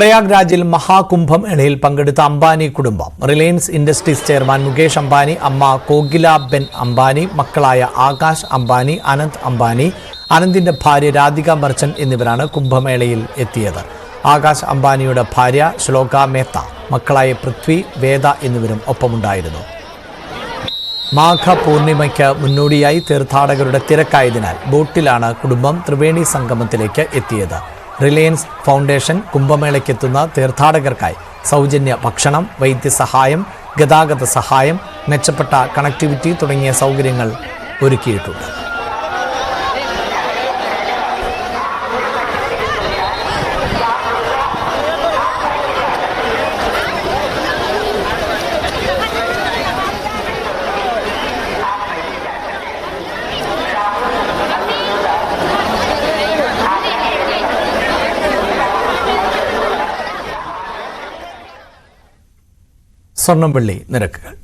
പ്രയാഗ്രാജിൽ മഹാകുംഭമേളയിൽ പങ്കെടുത്ത അംബാനി കുടുംബം. Reliance industries chairman Mukesh Ambani, അമ്മ കോകിലാബെൻ അംബാനി, മക്കളായ ആകാശ് അംബാനി, അനന്ത് അംബാനി, അനന്തിന്റെ ഭാര്യ രാധിക മർച്ചന്റ് എന്നിവരാണ് കുംഭമേളയിൽ എത്തിയത്. ആകാശ് അംബാനിയുടെ ഭാര്യ ശ്ലോക മേത്ത, മക്കളായ പൃഥ്വി, വേദ എന്നിവരും ഒപ്പമുണ്ടായിരുന്നു. മാഘ പൂർണിമയ്ക്ക് മുന്നോടിയായി തീർത്ഥാടകരുടെ തിരക്കായതിനാൽ ബോട്ടിലാണ് കുടുംബം ത്രിവേണി സംഗമത്തിലേക്ക് എത്തിയത്. റിലയൻസ് ഫൗണ്ടേഷൻ കുംഭമേളയ്ക്കെത്തുന്ന തീർത്ഥാടകർക്കായി സൗജന്യ ഭക്ഷണം, വൈദ്യസഹായം, ഗതാഗത സഹായം, മെച്ചപ്പെട്ട കണക്ടിവിറ്റി തുടങ്ങിയ സൗകര്യങ്ങൾ ഒരുക്കിയിട്ടുണ്ട്. സ്വർണം വെള്ളി നിരക്കുകൾ.